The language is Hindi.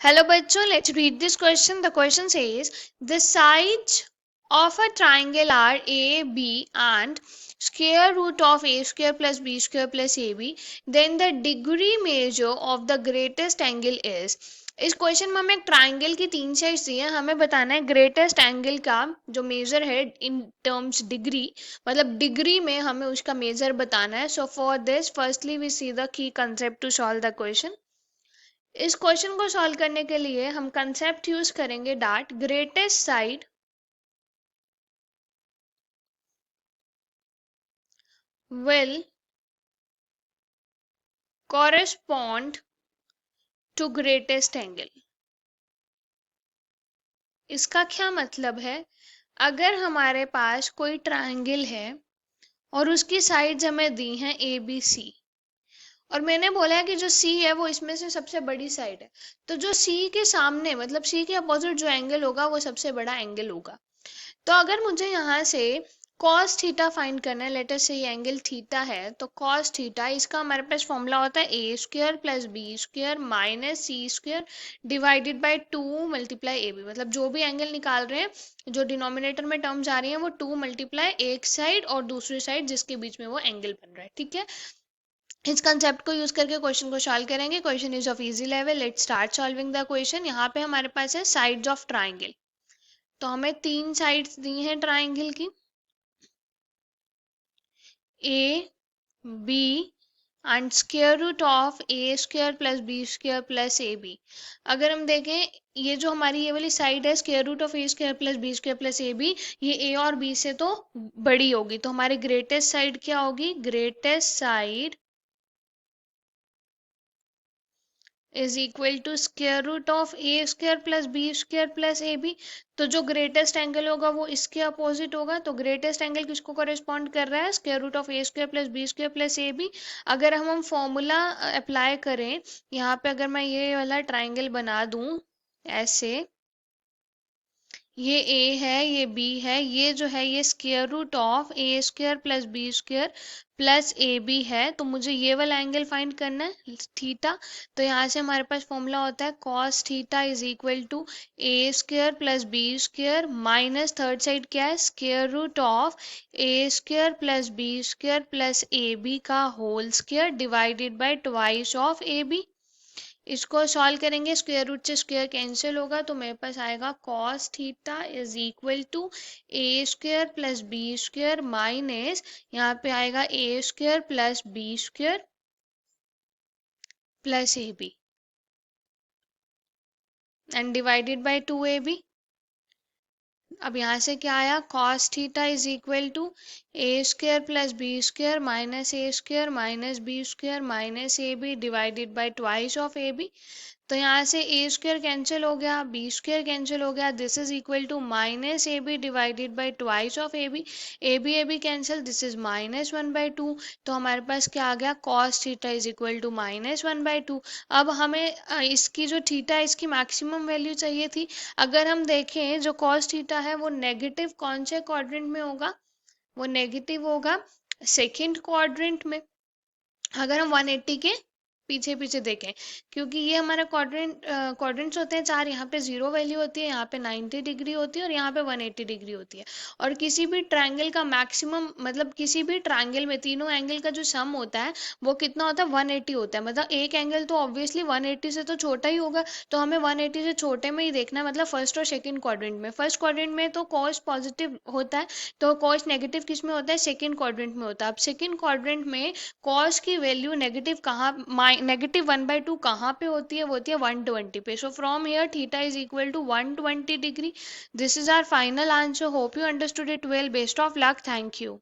Hello bachcho, let's read this question. The question says the sides of a triangle are A, B and square root of A square plus B square plus AB. Then the degree measure of the greatest angle is. इस क्वेश्चन में हमें एक ट्राइंगल की तीन साइड्स दी है, हमें बताना है ग्रेटेस्ट एंगल का जो मेजर है इन टर्म्स डिग्री, मतलब डिग्री में हमें उसका मेजर बताना है. So for this firstly we see the key concept to solve the question. इस क्वेश्चन को सॉल्व करने के लिए हम कंसेप्ट यूज करेंगे that greatest side will correspond to greatest angle. इसका क्या मतलब है? अगर हमारे पास कोई ट्रायंगल है और उसकी साइड्स हमें दी हैं ए बी सी, और मैंने बोला है कि जो सी है वो इसमें से सबसे बड़ी साइड है, तो जो सी के सामने मतलब सी के अपोजिट जो एंगल होगा वो सबसे बड़ा एंगल होगा. तो अगर मुझे यहाँ से cos थीटा फाइंड करना है, लेटर से ये एंगल थीटा है, तो cos थीटा इसका हमारे पास फॉर्मूला होता है A square plus B square minus C square divided by 2 multiply A B. मतलब जो भी एंगल निकाल रहे हैं, जो डिनोमिनेटर में टर्म्स आ रही हैं वो 2 मल्टीप्लाई एक साइड और दूसरी साइड जिसके बीच में वो एंगल बन रहा है. ठीक है, इस कंसेप्ट को यूज करके क्वेश्चन को सॉल्व करेंगे. Question is of easy level. Let's start solving the question. यहाँ पे हमारे पास है साइड्स ऑफ ट्राइंगल. तो हमें तीन साइड्स दी हैं ट्राइंगल की, A B and square root of A square plus B square plus A B. अगर हम देखें, ये जो हमारी ये वाली साइड है square root of A square plus B square plus A B, ये ए और बी से तो बड़ी होगी, तो हमारी ग्रेटेस्ट साइड क्या होगी? Greatest side is equal to square root of A square plus B square plus A B. तो जो ग्रेटेस्ट एंगल होगा वो इसके अपोजिट होगा. तो ग्रेटेस्ट एंगल किसको कॉरेस्पॉन्ड कर रहा है? Square root of A square plus B square plus A B. अगर हम फॉर्मूला अप्लाई करें यहाँ पे, अगर मैं ये वाला ट्राइंगल बना दूं ऐसे, ये ए है ये बी है, ये जो है ये square root of A square plus B square plus A B है, तो मुझे ये वाला एंगल फाइंड करना है थीटा. तो यहाँ से हमारे पास फॉर्मूला होता है cos theta is equal to A square plus B square minus third side क्या है? Square root of A square plus B square plus A B का whole square divided by twice of A B. इसको सॉल्व करेंगे, स्क्वायर रूट से स्क्वायर कैंसिल होगा, तो मेरे पास आएगा cos theta is equal to A square plus B square minus यहाँ पे आएगा A square plus B square plus A B and divided by 2ab. अब यहाँ से क्या आया? cos theta is equal to A square plus B square minus A square minus B square minus A B divided by twice of A B. तो यहाँ से ए स्क्वायर कैंसिल हो गया, बी स्क्वायर कैंसिल हो गया, this is equal to minus A B divided by twice of A B cancel, this is minus 1/2. तो हमारे पास क्या आ गया? Cos theta is equal to minus 1/2. अब हमें इसकी जो थीटा है इसकी मैक्सिमम वैल्यू चाहिए थी. अगर हम देखें जो कॉस थीटा है वो नेगेटिव कौन से क्वाड्रेंट में होगा? वो नेगेटिव होगा सेकेंड क्वाड्रेंट में. अगर हम 180 के पीछे पीछे देखें, क्योंकि ये हमारे क्वाड्रेंट्स होते हैं चार, यहाँ पे 0 वैल्यू होती है, यहाँ पे 90 डिग्री होती है और यहाँ पे 180 डिग्री होती है. और किसी भी ट्रायंगल का मैक्सिमम, मतलब किसी भी ट्रायंगल में तीनों एंगल का जो सम होता है वो कितना होता है? 180 होता है. मतलब एक एंगल तो ऑब्वियसली 180 से तो छोटा ही होगा, तो हमें 180 से छोटे में ही देखना है. मतलब फर्स्ट और सेकेंड क्वाड्रेंट में. फर्स्ट क्वाड्रेंट में तो कॉस पॉजिटिव होता है, तो कॉस नेगेटिव किस में होता है? सेकेंड क्वाड्रेंट में होता है. अब सेकेंड क्वाड्रेंट में कॉस की वैल्यू नेगेटिव कहाँ, नेगेटिव 1/2 कहाँ पे होती है? वो होती है 120 पे. So from here theta is equal to 120 degree. This is our final answer. Hope you understood it well. Best of luck. Thank you.